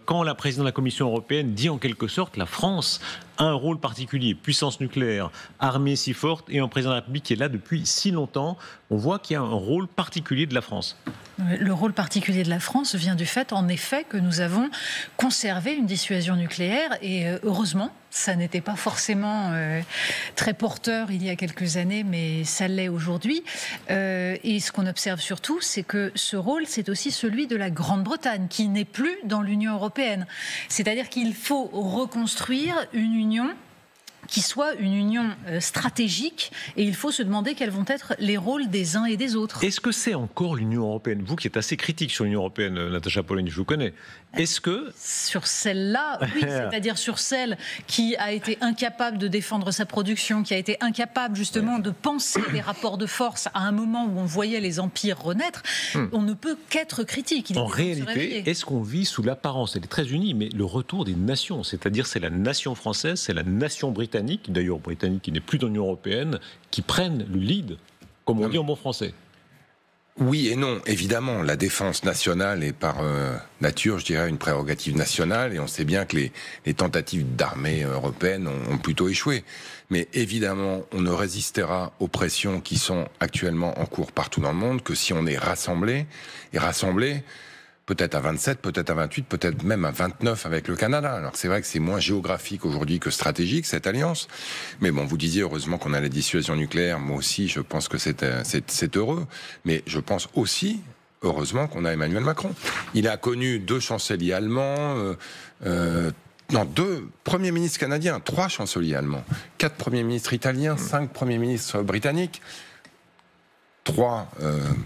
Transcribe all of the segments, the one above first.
Quand la présidente de la Commission européenne dit en quelque sorte la France a un rôle particulier, puissance nucléaire, armée si forte et un président de la République qui est là depuis si longtemps, on voit qu'il y a un rôle particulier de la France. Le rôle particulier de la France vient du fait, en effet, que nous avons conservé une dissuasion nucléaire et heureusement, ça n'était pas forcément très porteur il y a quelques années, mais ça l'est aujourd'hui. Et ce qu'on observe surtout, c'est que ce rôle, c'est aussi celui de la Grande-Bretagne, qui n'est plus dans l'Union européenne. C'est-à-dire qu'il faut reconstruire une union qui soit une union stratégique, et il faut se demander quels vont être les rôles des uns et des autres. Est-ce que c'est encore l'Union européenne? Vous qui êtes assez critique sur l'Union européenne, Natacha Polony, je vous connais. Est-ce que... Sur celle-là, oui, c'est-à-dire sur celle qui a été incapable de défendre sa production, qui a été incapable justement de penser les rapports de force à un moment où on voyait les empires renaître, on ne peut qu'être critique. En réalité, est-ce qu'on vit sous l'apparence, elle est très unie, mais le retour des nations, c'est-à-dire c'est la nation française, c'est la nation britannique, d'ailleurs britannique qui n'est plus dans l'Union européenne, qui prennent le lead, comme on dit en bon français. Oui et non, évidemment, la défense nationale est par nature, je dirais, une prérogative nationale, et on sait bien que les tentatives d'armée européenne ont plutôt échoué. Mais évidemment, on ne résistera aux pressions qui sont actuellement en cours partout dans le monde que si on est rassemblés, et rassemblés peut-être à 27, peut-être à 28, peut-être même à 29 avec le Canada. Alors c'est vrai que c'est moins géographique aujourd'hui que stratégique, cette alliance. Mais bon, vous disiez heureusement qu'on a la dissuasion nucléaire. Moi aussi, je pense que c'est heureux. Mais je pense aussi, heureusement, qu'on a Emmanuel Macron. Il a connu 2 chanceliers allemands, non, 2 premiers ministres canadiens, 3 chanceliers allemands, 4 premiers ministres italiens, 5 premiers ministres britanniques. 3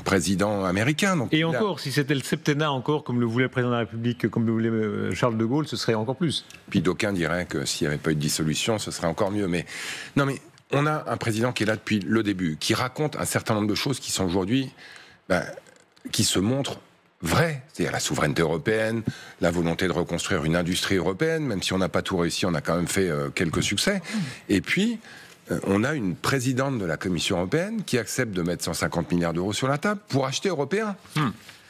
présidents américains. Donc et encore, si c'était le septennat encore, comme le voulait le président de la République, comme le voulait Charles de Gaulle, ce serait encore plus. Puis d'aucuns diraient que s'il n'y avait pas eu de dissolution, ce serait encore mieux. Mais non, mais on a un président qui est là depuis le début, qui raconte un certain nombre de choses qui sont aujourd'hui, qui se montrent vraies. C'est-à-dire la souveraineté européenne, la volonté de reconstruire une industrie européenne, même si on n'a pas tout réussi, on a quand même fait quelques succès. Et puis on a une présidente de la Commission européenne qui accepte de mettre 150 milliards d'euros sur la table pour acheter européen.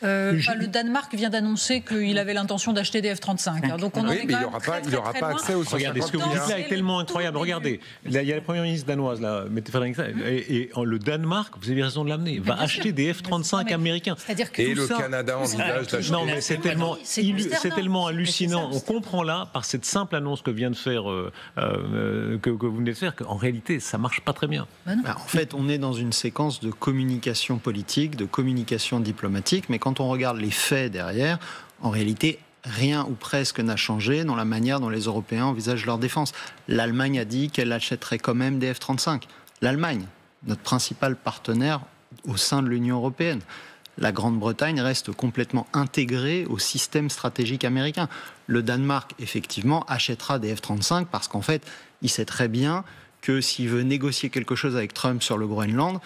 Le Danemark vient d'annoncer qu'il avait l'intention d'acheter des F-35. Donc on oui, mais il n'aura pas accès aux 150 Regardez, ce que vous dites là est tellement incroyable. Regardez, il y a la première ministre danoise, là, et le Danemark, vous avez raison de l'amener, va acheter des F-35 américains. Et le Canada envisage d'acheter. Non, mais c'est tellement hallucinant. On comprend là, par cette simple annonce que vient de faire, que vous venez de faire, qu'en réalité, ça marche pas très bien. En fait, on est dans une séquence de communication politique, de communication diplomatique, mais quand on regarde les faits derrière, en réalité, rien ou presque n'a changé dans la manière dont les Européens envisagent leur défense. L'Allemagne a dit qu'elle achèterait quand même des F-35. L'Allemagne, notre principal partenaire au sein de l'Union européenne. La Grande-Bretagne reste complètement intégrée au système stratégique américain. Le Danemark, effectivement, achètera des F-35 parce qu'en fait, il sait très bien que s'il veut négocier quelque chose avec Trump sur le Groenland,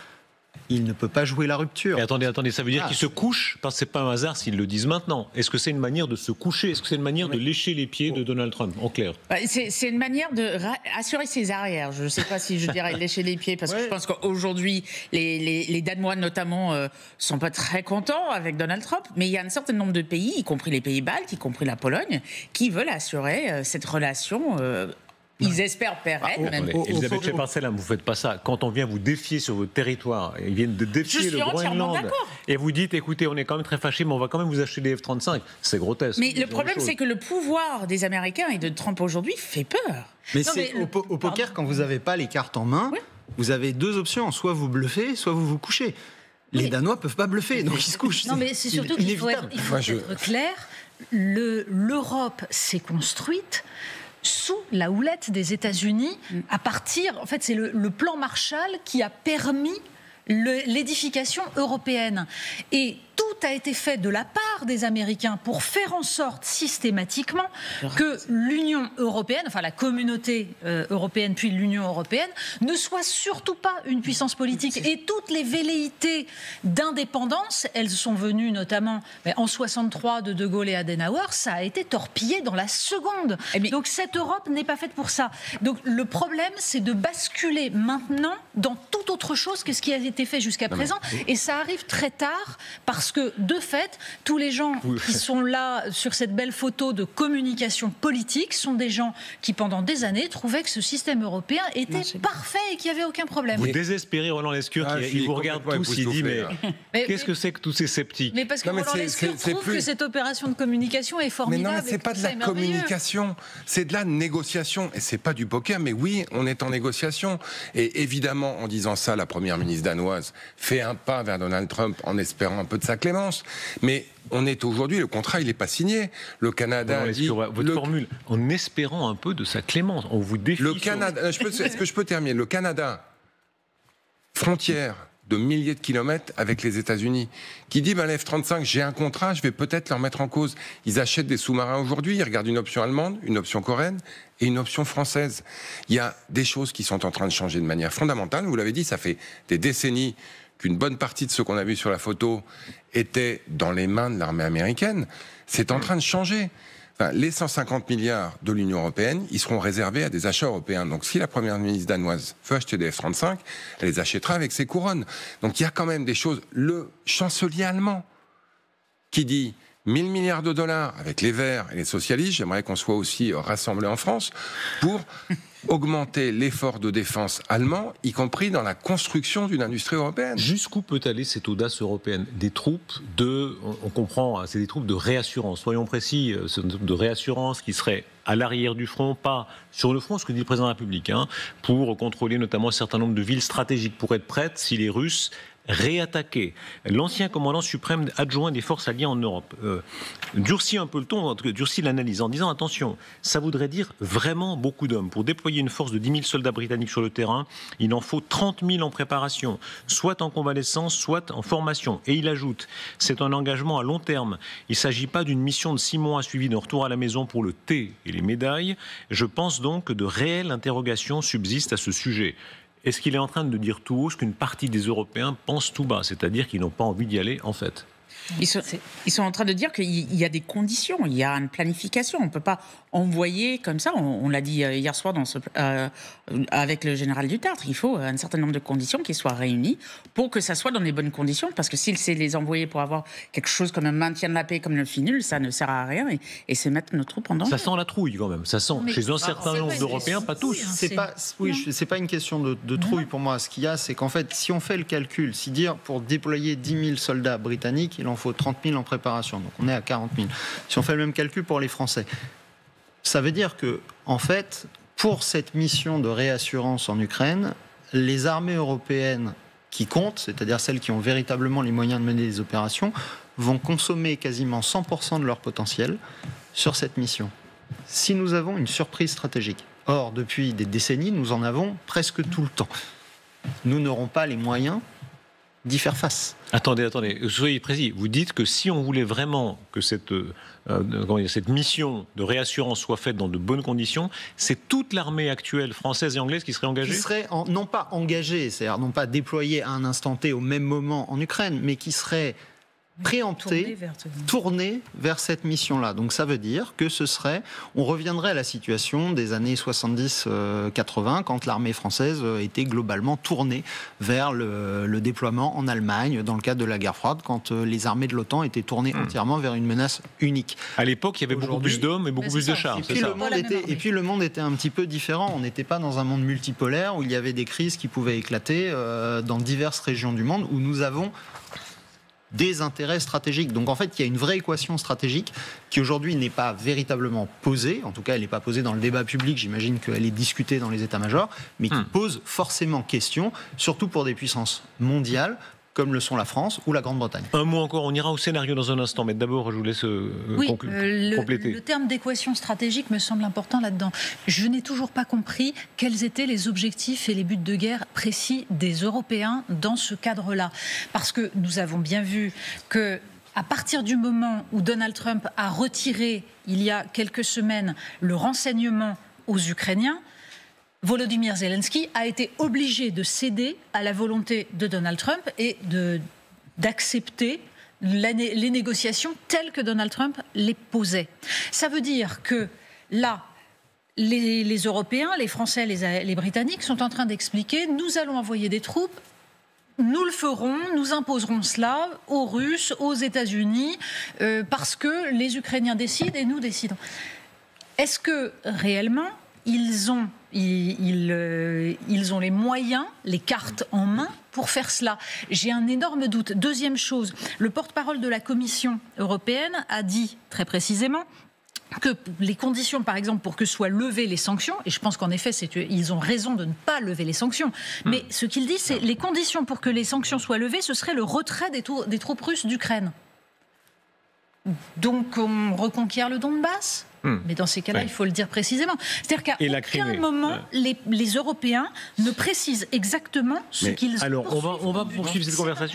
il ne peut pas jouer la rupture. Et attendez, ça veut dire qu'ils se couchent, parce que c'est pas un hasard s'ils le disent maintenant. Est-ce que c'est une manière de se coucher? Est-ce que c'est une manière de lécher les pieds de Donald Trump, en clair? C'est une manière de assurer ses arrières. Je ne sais pas si je dirais lécher les pieds, parce que je pense qu'aujourd'hui, les Danois notamment sont pas très contents avec Donald Trump, mais il y a un certain nombre de pays, y compris les pays baltes, y compris la Pologne, qui veulent assurer cette relation. Ils espèrent pérenne. Elisabeth Schepard-Selin, vous ne faites pas ça. Quand on vient vous défier sur votre territoire, ils viennent de défier le Groenland, et vous dites, écoutez, on est quand même très fâchés, mais on va quand même vous acheter des F-35. C'est grotesque. Mais le problème, c'est que le pouvoir des Américains et de Trump aujourd'hui fait peur. Mais au poker, quand vous n'avez pas les cartes en main, vous avez 2 options. Soit vous bluffez, soit vous vous couchez. Les Danois ne peuvent pas bluffer, donc ils se couchent. Non, mais c'est surtout qu'il faut être clair. L'Europe s'est construite sous la houlette des États-Unis, à partir, en fait, c'est le plan Marshall qui a permis l'édification européenne. Et tout a été fait de la part des Américains pour faire en sorte systématiquement que l'Union européenne, enfin la communauté européenne puis l'Union européenne, ne soit surtout pas une puissance politique. Et toutes les velléités d'indépendance, elles sont venues notamment en 63 de Gaulle et Adenauer, ça a été torpillé dans la seconde. Donc cette Europe n'est pas faite pour ça. Donc le problème, c'est de basculer maintenant dans toute autre chose que ce qui a été fait jusqu'à présent. Et ça arrive très tard parce que, de fait, tous les gens qui sont là sur cette belle photo de communication politique, sont des gens qui pendant des années trouvaient que ce système européen était parfait et qu'il n'y avait aucun problème. Vous désespérez Roland Lescure, il vous regarde tous, il dit mais qu'est-ce que c'est que tous ces sceptiques? Mais parce que Roland Lescure trouve que cette opération de communication est formidable. Mais non, mais c'est pas de la communication, c'est de la négociation. Et c'est pas du poker, mais oui, on est en négociation. Et évidemment, en disant ça, la première ministre danoise fait un pas vers Donald Trump en espérant un peu de sa clé-. Mais on est aujourd'hui, le contrat, il n'est pas signé. Le Canada dit... Votre formule, en espérant un peu de sa clémence, on vous défie... Le Canada, est-ce que je peux terminer? Le Canada, frontière de milliers de kilomètres avec les États-Unis, qui dit, les F-35, j'ai un contrat, je vais peut-être leur mettre en cause. Ils achètent des sous-marins aujourd'hui, ils regardent une option allemande, une option coréenne et une option française. Il y a des choses qui sont en train de changer de manière fondamentale. Vous l'avez dit, ça fait des décennies qu'une bonne partie de ce qu'on a vu sur la photo était dans les mains de l'armée américaine. C'est en train de changer. Les 150 milliards de l'Union européenne, ils seront réservés à des achats européens. Donc si la première ministre danoise veut acheter des F-35, elle les achètera avec ses couronnes. Donc il y a quand même des choses. Le chancelier allemand qui dit 1000 milliards de dollars avec les Verts et les socialistes, j'aimerais qu'on soit aussi rassemblés en France pour augmenter l'effort de défense allemand, y compris dans la construction d'une industrie européenne. Jusqu'où peut aller cette audace européenne? Des troupes on comprend, c'est des troupes de réassurance. Soyons précis, c'est une troupe de réassurance qui serait à l'arrière du front, pas sur le front, ce que dit le président de la République, pour contrôler notamment un certain nombre de villes stratégiques, pour être prêtes si les Russes réattaquer. L'ancien commandant suprême adjoint des forces alliées en Europe durcit un peu le ton, durcit l'analyse en disant attention, ça voudrait dire vraiment beaucoup d'hommes. Pour déployer une force de 10 000 soldats britanniques sur le terrain, il en faut 30 000 en préparation, soit en convalescence, soit en formation. Et il ajoute, c'est un engagement à long terme. Il ne s'agit pas d'une mission de 6 mois suivie d'un retour à la maison pour le thé et les médailles. Je pense donc que de réelles interrogations subsistent à ce sujet. Est-ce qu'il est en train de dire tout haut ce qu'une partie des Européens pensent tout bas, c'est-à-dire qu'ils n'ont pas envie d'y aller en fait? Ils sont en train de dire qu'il y a des conditions, il y a une planification. On ne peut pas envoyer comme ça, on l'a dit hier soir avec le général Dutertre, il faut un certain nombre de conditions qui soient réunies pour que ça soit dans les bonnes conditions, parce que s'il c'est les envoyer pour avoir quelque chose comme un maintien de la paix, comme le FINUL, ça ne sert à rien et c'est mettre nos troupes en danger. Ça sent la trouille quand même, ça sent chez un certain nombre d'Européens, pas tous. C'est pas une question de trouille pour moi. Ce qu'il y a, c'est qu'en fait, si on fait le calcul, si dire pour déployer 10 000 soldats britanniques, il en faut 30 000 en préparation, donc on est à 40 000. Si on fait le même calcul pour les Français, ça veut dire que, en fait, pour cette mission de réassurance en Ukraine, les armées européennes qui comptent, c'est-à-dire celles qui ont véritablement les moyens de mener des opérations, vont consommer quasiment 100% de leur potentiel sur cette mission. Si nous avons une surprise stratégique, or, depuis des décennies, nous en avons presque tout le temps, nous n'aurons pas les moyens d'y faire face. Attendez, soyez précis. Vous dites que si on voulait vraiment que cette mission de réassurance soit faite dans de bonnes conditions, c'est toute l'armée actuelle française et anglaise qui serait engagée? Qui serait non pas engagée, c'est-à-dire non pas déployée à un instant T au même moment en Ukraine, mais qui serait préempté, tourné vers cette mission-là. Donc ça veut dire que on reviendrait à la situation des années 70-80, quand l'armée française était globalement tournée vers le déploiement en Allemagne, dans le cadre de la guerre froide, quand les armées de l'OTAN étaient tournées entièrement vers une menace unique. À l'époque, il y avait beaucoup plus d'hommes et beaucoup plus de chars. Et puis le monde était un petit peu différent. On n'était pas dans un monde multipolaire où il y avait des crises qui pouvaient éclater dans diverses régions du monde, où nous avons des intérêts stratégiques. Donc en fait, il y a une vraie équation stratégique qui aujourd'hui n'est pas véritablement posée, en tout cas elle n'est pas posée dans le débat public, j'imagine qu'elle est discutée dans les états-majors, mais qui pose forcément question, surtout pour des puissances mondiales, comme le sont la France ou la Grande-Bretagne. Un mot encore, on ira au scénario dans un instant, mais d'abord je vous laisse compléter. Le terme d'équation stratégique me semble important là-dedans. Je n'ai toujours pas compris quels étaient les objectifs et les buts de guerre précis des Européens dans ce cadre-là. Parce que nous avons bien vu que à partir du moment où Donald Trump a retiré, il y a quelques semaines, le renseignement aux Ukrainiens, Volodymyr Zelensky a été obligé de céder à la volonté de Donald Trump et d'accepter les négociations telles que Donald Trump les posait. Ça veut dire que là, les Européens, les Français, les Britanniques sont en train d'expliquer « nous allons envoyer des troupes ». nous le ferons, nous imposerons cela aux Russes, aux États-Unis, parce que les Ukrainiens décident et nous décidons. Est-ce que réellement ils ont les moyens, les cartes en main pour faire cela? J'ai un énorme doute. Deuxième chose, le porte-parole de la Commission européenne a dit très précisément que les conditions, par exemple, pour que soient levées les sanctions, et je pense qu'en effet, ils ont raison de ne pas lever les sanctions, mais ce qu'il dit, c'est les conditions pour que les sanctions soient levées, ce serait le retrait des troupes russes d'Ukraine. Donc on reconquiert le Donbass ? Mais dans ces cas-là, il faut le dire précisément. C'est-à-dire qu'à aucun moment, les Européens ne précisent exactement ce qu'ils ont. Alors, on va poursuivre cette conversation.